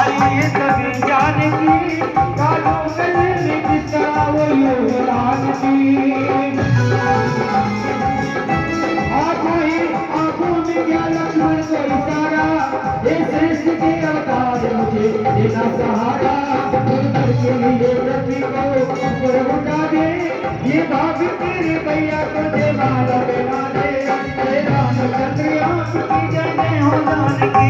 ये सभी जानकी कालों में जिसका वो युवराज की आंखों में क्या लक्ष्मण को इशारा ये श्रेष्ठ के अवतार मुझे देना सहारा के लिए पृथ्वी को ऊपर उठा दे ये भाग तेरे भैया तुझे माला बना दे रामचंद्र आपकी जय हो जानकी।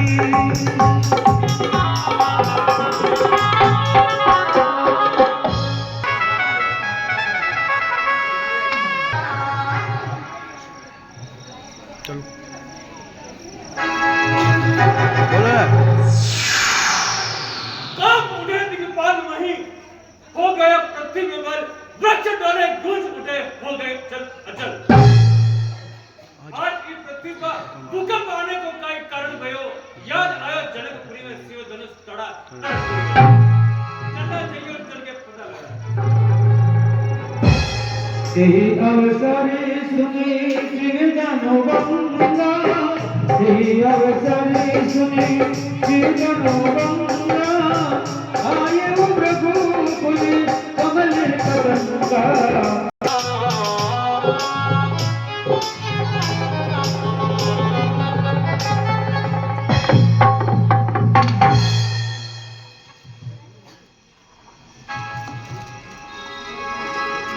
हो गया पृथ्वी में बल वृक्ष डोले गूंज उठे हो गए चल अचल। आज की पृथ्वी पर भूकंप आने को कई कारण भयो याद आया जनकपुरी में शिव धनुष तड़ा चलना चाहिए और चल के पता लगा। यही अवसर सुने शिव जनो बंदा यही अवसर सुने शिव जनो बंदा आए वो प्रभु कमल कदंगा।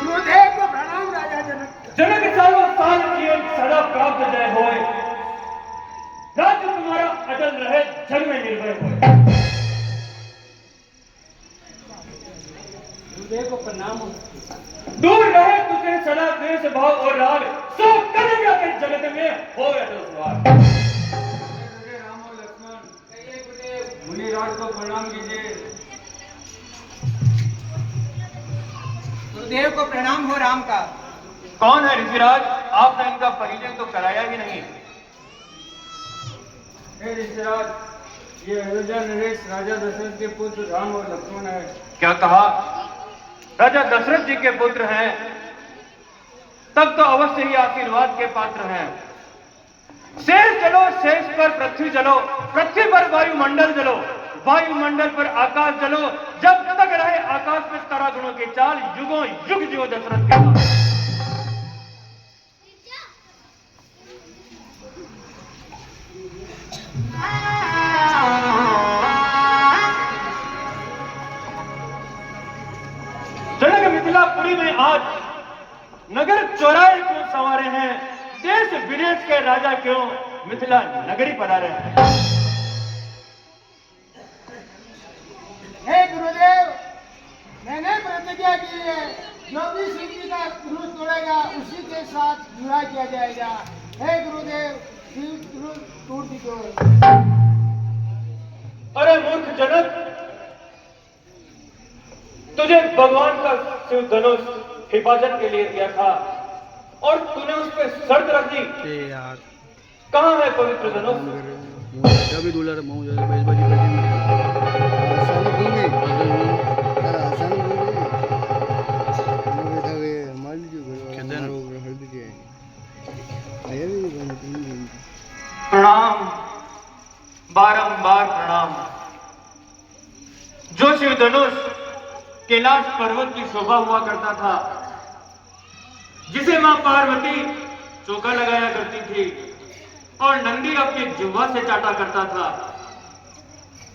गुरुदेव को प्रणाम राजा जनक। जनक सालों साल की सदा प्राप्त जय होए राज्य तुम्हारा अटल रहे जग में निर्भय होए। गुरुदेव को प्रणाम हो। दूर रहे तुझे सदा देश भाव और राग सो कन्हैया के जगत में हो अटल सवार। राम और लक्ष्मण कहिए गुरुदेव मुनिराज को प्रणाम कीजिए। गुरुदेव को प्रणाम हो राम का। कौन है ऋषिराज आपने इनका परिचय तो कराया ही नहीं। हे ऋषिराज ये अयोध्या नरेश राजा दशरथ के पुत्र राम और लक्ष्मण है। क्या कहा राजा दशरथ जी के पुत्र हैं तब तो अवश्य ही आशीर्वाद के पात्र हैं। शेष चलो शेष पर पृथ्वी चलो पृथ्वी पर वायुमंडल चलो वायुमंडल पर आकाश चलो जब तक रहे आकाश में तारागणों की चाल युगों युग जियो दशरथ के नाम। जनक मिथिलापुरी में आज नगर चौराहे क्यों संवारे हैं देश विदेश के राजा क्यों मिथिला नगरी पधारे हैं। हे गुरुदेव मैंने प्रतिज्ञा की है जो भी शिव जी का क्रूस तोड़ेगा उसी के साथ जुड़ा किया जाएगा। हे गुरुदेव शिव क्रूस टूट दीजिए। अरे मूर्ख जनक तुझे भगवान का शिव धनुष हिफाजत के लिए दिया था और तूने उस पर शर्त रख दी। यार कहाँ है पवित्र धनुष। प्रणाम बारंबार प्रणाम। जो शिव धनुष कैलाश पर्वत की शोभा हुआ करता था जिसे मां पार्वती चौका लगाया करती थी और नंदी अपनी जिह्वा से चाटा करता था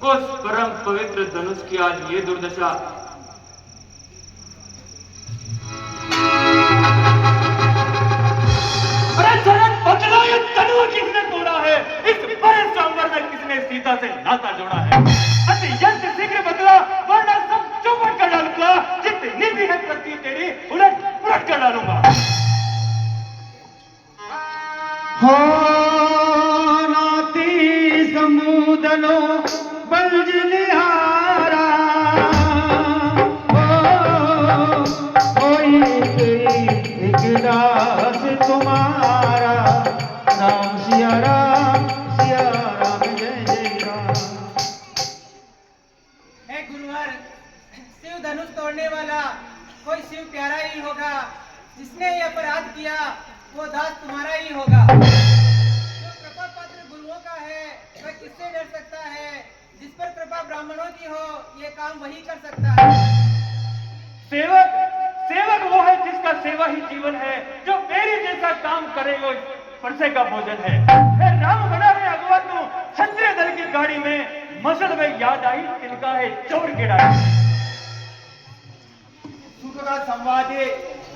उस परम पवित्र धनुष की आज ये दुर्दशा। अरे जनक बदलो ये धनुष किसने तोड़ा है इस बड़े सांबर में किसने सीता से नाता जोड़ा है। अत्यंत शीघ्र बदला वरना सब चौपट कर डालूंगा जितनी भी है पृथ्वी तेरी उलट पुलट कर डालूंगा। हो नाती समुदनो बंजलिहारा कोई एक दास तुम्हारा राम सिया राम जय जय राम। हे गुरुवर शिव धनुष तोड़ने वाला कोई शिव प्यारा ही होगा। जिसने ये अपराध किया वो दास तुम्हारा ही होगा। जो कृपा पात्र गुरुओं का है वह किससे डर सकता है। जिस पर कृपा ब्राह्मणों की हो, ये काम वही कर सकता है। सेवक सेवक वो है जिसका सेवा ही जीवन है, जो मेरे जैसा काम करे वो परसे का भोजन है। हे राम बना है अगवा तू क्षत्रिय दल की गाड़ी में, मसल में याद आई तिनका है चोर गिराई। सुख का संवाद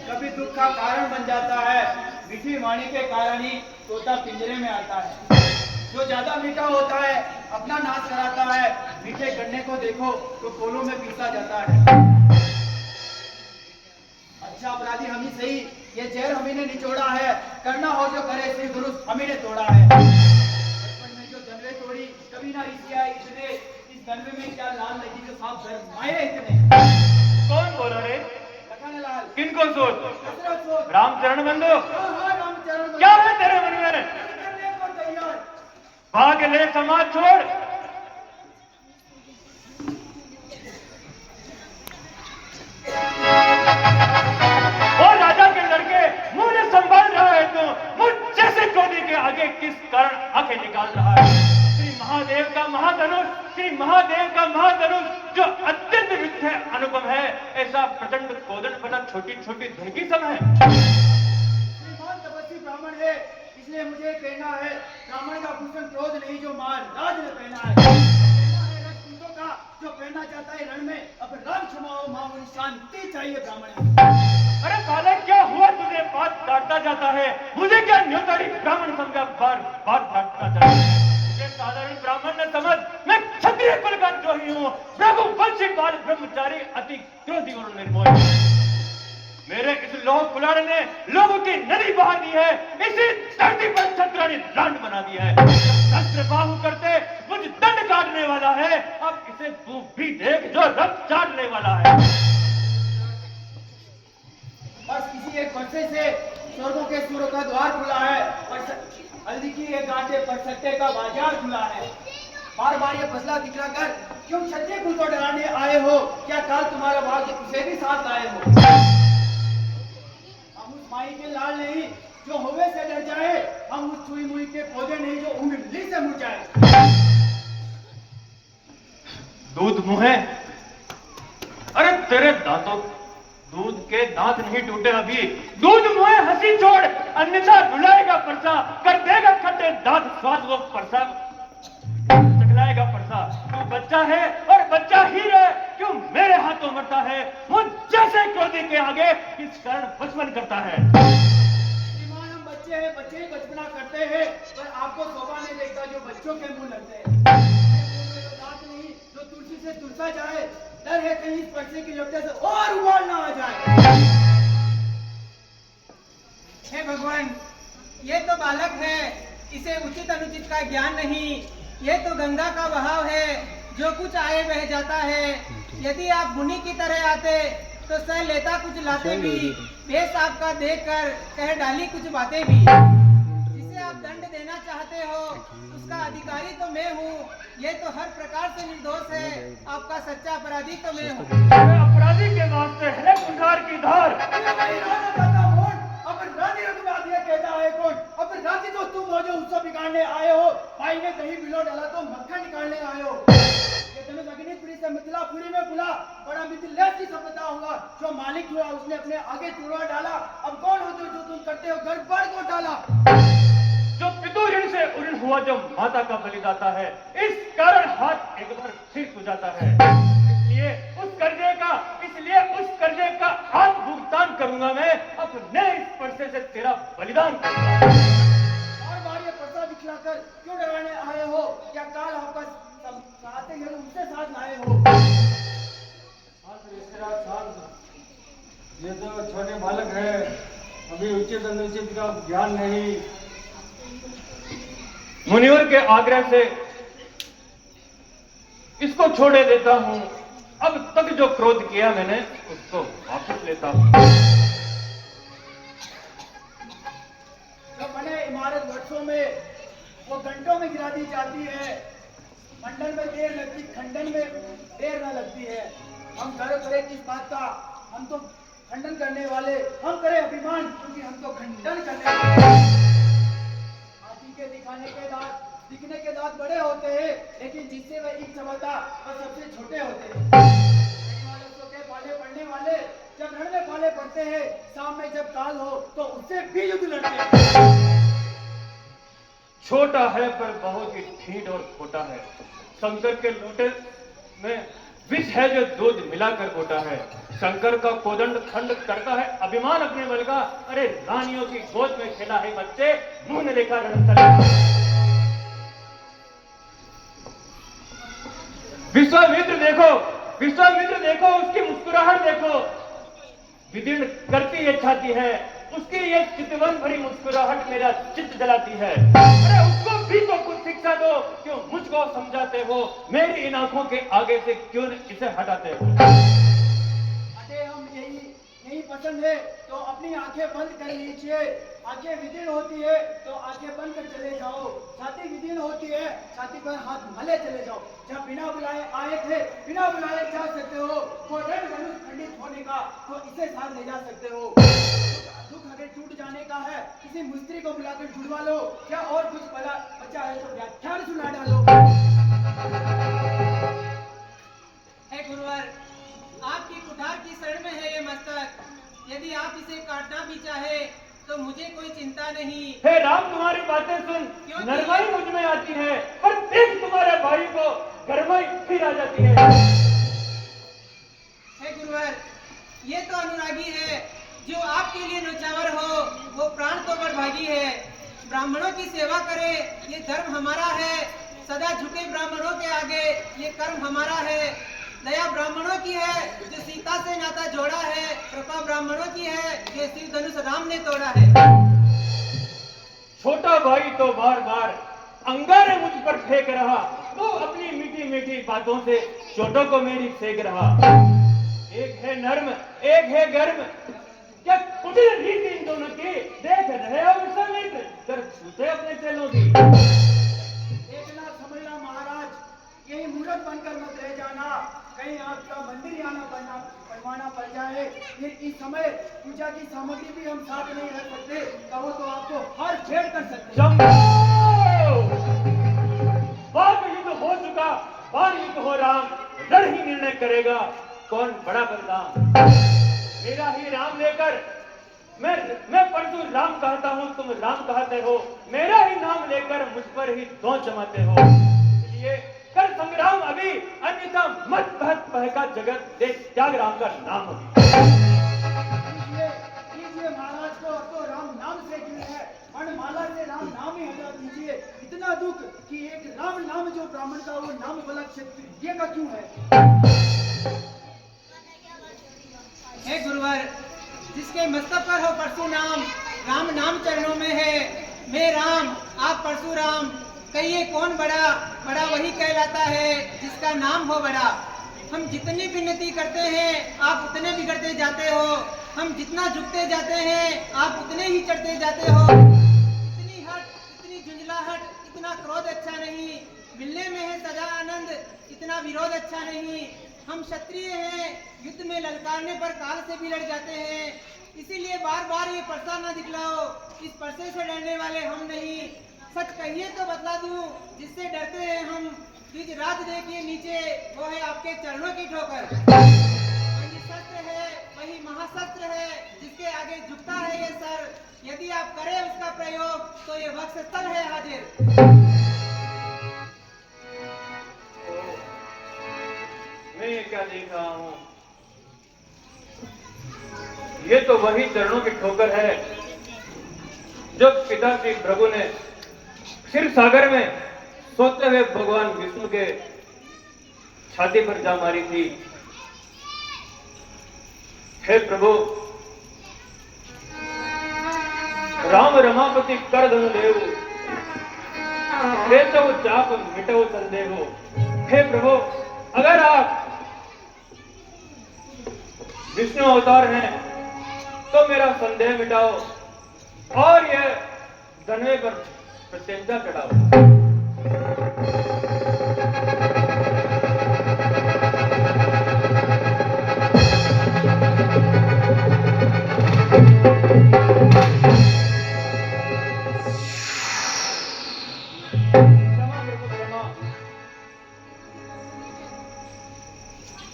कभी दुख का कारण बन जाता है। मीठी वाणी के कारण ही तोता पिंजरे में आता है। जो ज्यादा मीठा होता है अपना नाश कराता है। मीठे गन्ने को देखो तो कोलों में पीसा जाता है। अच्छा अपराधी हम ही सही, ये जहर हम ही ने निचोड़ा है। करना हो जो करे श्री गुरु हम ही ने तोड़ा है। बचपन में जो दनवे तोड़ी कभी ना रिसिया इतने, इस दनवे में क्या लाल लगी जो साफ माये इतने। कौन बोला रे? लखनलाल। किनको सोच? दशरथ सोच। रामचरण बंधु, हाँ रामचरण क्या है तेरे मन में? करने को तैयार। भाग ले समाज छोड़। और राजा के लड़के मुंह ने संभाल रहा है तो मुझ जैसे क्रोधी के आगे किस कारण आंखें निकाल रहा है? श्री महादेव का महाधनुष, श्री महादेव का महाधनुष जो अत्यंत युद्ध है, अनुपम है, ऐसा प्रचंड कोदंड बना छोटी छोटी धुन की सम है। श्रीमान तपस्वी ब्राह्मण है, इसलिए मुझे कहना है ब्राह्मण का भूषण क्रोध नहीं जो मान राज ने पहना है। पहना है रथ कुंतों का जो पहनना चाहता है रण में। अब राम क्षमाओ मामूली शांति चाहिए ब्राह्मण। अरे साले क्या हुआ तुझे? बात काटता जाता है, मुझे क्या न्योताड़ी ब्राह्मण समझा बार बार काटता जाता है। मुझे साधारण ब्राह्मण न समझ, मैं क्षत्रिय कुल का द्रोही हूँ, रघुवंशी बाल ब्रह्मचारी अति क्रोधी और निर्मोही। मेरे इस लोह कुलाड़ ने लोगों की नदी बहा दी है, इसी धरती पर क्षत्राणी लांड बना दिया है। शस्त्र बाहु करते मुझ दंड काटने वाला है, अब इसे तू भी देख जो रक्त चाटने वाला है। बस किसी एक परसे से स्वर्गों के सूरों का द्वार खुला है। हल्दी की एक गांठे पर सट्टे का बाजार खुला है। बार बार ये फसला दिखला कर क्यों क्षत्रिय कुल को डराने आए हो? क्या काल तुम्हारा भाग्य उसे भी साथ लाए हो? हम उस माई के लाल नहीं जो होवे से डर जाए। हम उस छुई मुई के पौधे नहीं जो उंगली से मुरझाए। दूध मुहे, अरे तेरे दांतों दूध के दांत नहीं टूटे अभी। दूध मुहे हंसी छोड़, अन्यथा रुलाएगा परसा, कर देगा खट्टे दांत स्वाद वो परसा, चकलाएगा परसा। तू बच्चा है और बच्चा ही रहे, क्यों मेरे हाथों मरता है? मुझ जैसे क्रोधी के आगे किस कारण बचपन करता है? श्रीमान हम बच्चे हैं, बच्चे ही बचपना करते हैं, पर आपको शोभा नहीं देखता जो बच्चों के मुंह लगते हैं। दांत नहीं जो तुलसी से तुलसा जाए। डर है कहीं इस परसे की लपटे से और उबाल ना आ जाए। हे भगवान, ये तो बालक है, इसे उचित अनुचित का ज्ञान नहीं। ये तो गंगा का बहाव है, जो कुछ आए बह जाता है। यदि आप मुनि की तरह आते तो सह लेता कुछ लाते भी, देश आपका देख कर कह डाली कुछ बातें भी। जिसे आप दंड देना चाहते हो उसका अधिकारी तो मैं हूँ। ये तो हर प्रकार से निर्दोष है, आपका सच्चा अपराधी तो मैं हूँ। अपराधी के वास्ते है कुठार की धार। अब राजी रघुनाथ ये कहता है कौन? अब राजी तो तुम हो जो उसको बिगाड़ने आए हो। भाई ने कहीं बिलो डाला तो मक्खन निकालने आए हो। ये धनुष अग्निपुरी से मिथिलापुरी में बुला, बड़ा मिथिलेश की सभ्यता होगा। जो मालिक हुआ उसने अपने आगे चूड़ा डाला। अब कौन हो जो तुम करते हो गड़बड़ को डाला? जो पितु ऋण से उऋण हुआ, जो माता का बलिदाता है, इस कारण हाथ एक बार फिर सुजाता है। इसलिए उस कर्जे का आज भुगतान करूंगा मैं, अपने इस परसे से तेरा बलिदान करूंगा। बार बार ये पर्चा दिखलाकर क्यों डराने आए हो? क्या काल आपका चाहते हैं उससे साथ लाए हो? ये तो छोटे बालक है, अभी उचित अनुचित का ज्ञान नहीं। मुनिवर के आग्रह से इसको छोड़े देता हूं। अब तक जो क्रोध किया मैंने उसको वापस लेता हूं। जो बने इमारत वर्षों में वो घंटों में गिरा दी जाती है। मंडल में देर लगती, खंडन में देर न लगती है। हम गर्व करें किस बात का? हम तो खंडन करने वाले, हम करें अभिमान क्योंकि हम तो खंडन करने वाले। हाथी के दिखाने के दांत दिखने के दांत बड़े होते हैं, लेकिन जिससे वह ईंट चबाता वह सबसे छोटे होते हैं। पढ़ने वाले के पाले पढ़ने वाले जब रण में पाले पड़ते हैं, शाम में जब काल हो तो उससे भी युद्ध लड़ते हैं। छोटा है पर बहुत ही ठीठ और खोटा है। शंकर के लोटे में विष है जो दूध मिलाकर गोटा है। शंकर का कोदंड खंड करता है अभिमान अपने बल का। अरे रानियों की गोद में खेला है बच्चे, मुंह ने देखा रणस्थल। विश्वामित्र देखो, विश्वामित्र देखो, उसकी मुस्कुराहट देखो, विदीर्ण करती ये छाती है। उसकी ये चितवन भरी मुस्कुराहट मेरा चित्त जलाती है। अरे उसको भी तो कुछ शिक्षा दो, क्यों मुझको समझाते हो? मेरी इन आंखों के आगे से क्यों इसे हटाते हो? अरे हम यही पसंद है तो अपनी आंखें बंद कर लीजिए। आंखें विदीर्ण होती है तो आंखें बंद कर चले जाओ। छाती विदीर्ण होती है, छाती पर हाथ भले चले जाओ। जब बिना बुलाए आए थे, बिना बुलाए जा सकते हो। तो रण धनुष खंडित होने का तो इसे साथ ले जा सकते हो। दुख अगर टूट जाने का है, किसी मिस्त्री को बुलाकर जुड़वा लो। क्या और कुछ बचा है तो व्याख्यान सुना डालो। हे गुरुवर, आपकी कुठार की शरण में है ये मस्तक। यदि आप इसे काटना भी चाहे तो मुझे कोई चिंता नहीं। हे राम, तुम्हारी बातें सुन नरमाई मुझ में आती है, पर देख तुम्हारे भाई को गरमाई फिर आ जाती है। हे गुरुवर, ये तो अनुरागी है। जो आपके लिए नौचावर हो वो प्राण तो बड़भागी है। ब्राह्मणों की सेवा करे ये धर्म हमारा है। सदा झुके ब्राह्मणों के आगे ये कर्म हमारा है। दया ब्राह्मणों की है जो सीता से नाता जोड़ा है। कृपा ब्राह्मणों की है जो शिव धनुष राम ने तोड़ा है। छोटा भाई तो बार बार अंगारे मुझ पर फेंक रहा, वो अपनी मीठी मीठी बातों से चोटों को मेरी सेक रहा। एक है नर्म, एक है गर्म, क्या कुटिल रीति इन दोनों की। देख रहे हो विश्वामित्र, कर छूते अपने चेलों की। देखना समझना महाराज, यही मूर्ख बनकर मत रह जाना। कहीं आपका मंदिर यहाँ बनवाना पड़ जाए, फिर इस समय पूजा की सामग्री भी हम साथ नहीं रख सकते। कहो तो आपको हर छेड़ कर सकते। बात युद्ध हो चुका, बाण युद्ध हो राम, रण ही निर्णय करेगा कौन बड़ा बलराम। मेरा ही राम लेकर मैं परसु राम कहता हूँ, तुम राम कहते हो। मेरा ही नाम लेकर मुझ पर ही दो जमाते हो। इसलिए कर संग्राम अभी, अन्यथा मत बहका जगत देश त्याग राम का नाम अभी। कीजिए महाराज को अब तो राम नाम से क्यों है, वर्णमाला से राम नाम ही हटा दीजिए। इतना दुख कि एक राम नाम जो ब्राह्मण का वो नाम वाला क्षत्रिय का क्यों है। हे गुरुवर, जिसके मस्तक पर हो परशुराम, राम नाम चरणों में है। मैं राम, आप परशुराम, कहिए कौन बड़ा? बड़ा वही कहलाता है जिसका नाम हो बड़ा। हम जितनी विनती करते हैं आप उतने बिगड़ते जाते हो। हम जितना झुकते जाते हैं आप उतने ही चढ़ते जाते हो। इतनी हट, इतनी झुंझलाहट, इतना क्रोध अच्छा नहीं। मिलने में है सदा आनंद, इतना विरोध अच्छा नहीं। हम क्षत्रिय हैं, युद्ध में ललकारने पर काल से भी लड़ जाते हैं। इसीलिए बार बार ये परसा न दिखलाओ। इस परसे से डरने वाले हम नहीं। सच कहिए तो बतला दूं, जिससे डरते हैं हम। बीच रात देखिए नीचे, वो है आपके चरणों की ठोकर। वही शस्त्र है, वही महाशस्त्र है, जिसके आगे झुकता है ये सर। यदि आप करें उसका प्रयोग तो ये वक्षस्थल है हाजिर। मैं ये क्या देख रहा हूँ? ये तो वही चरणों की ठोकर है जो पिता श्री प्रभु ने क्षीर सागर में सोते हुए भगवान विष्णु के छाती पर जा मारी थी। हे प्रभु, राम रमापति कर धनु देव, केशव चाप मिटो संदेह। हे प्रभु, अगर आप विष्णु अवतार हैं तो मेरा संदेह मिटाओ और यह धनवे पर प्रत्यंचा चढ़ाओ।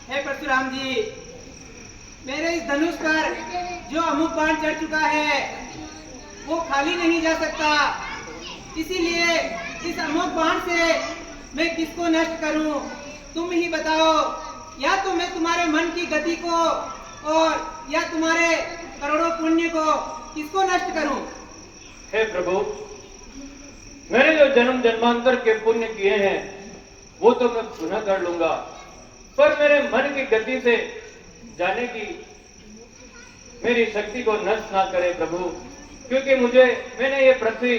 हे परशुराम जी, मेरे इस धनुष पर जो अमुक बाण चढ़ चुका है वो खाली नहीं जा सकता, इसीलिए इस अमुक बाण से मैं किसको नष्ट करूं? तुम ही बताओ, या तो मैं तुम्हारे मन की गति को और या तुम्हारे करोड़ों पुण्य को किसको नष्ट करूं? हे प्रभु, मैंने जो जन्म जन्मांतर के पुण्य किए हैं वो तो मैं पुनः कर लूंगा, पर मेरे मन की गति से जाने की मेरी शक्ति को नष्ट ना करे प्रभु, क्योंकि मैंने ये पृथ्वी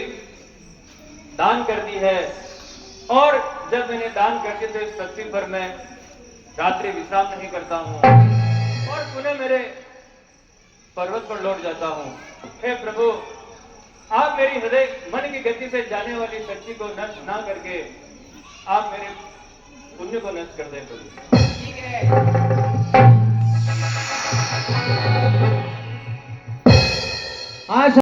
दान कर दी है, और जब मैंने दान कर दी तो इस पृथ्वी पर मैं रात्रि विश्राम नहीं करता हूँ और पुनः मेरे पर्वत पर लौट जाता हूँ। हे प्रभु, आप मेरी हृदय मन की गति से जाने वाली शक्ति को नष्ट ना करके आप मेरे पुण्य को नष्ट कर दें प्रभु। ठीक है,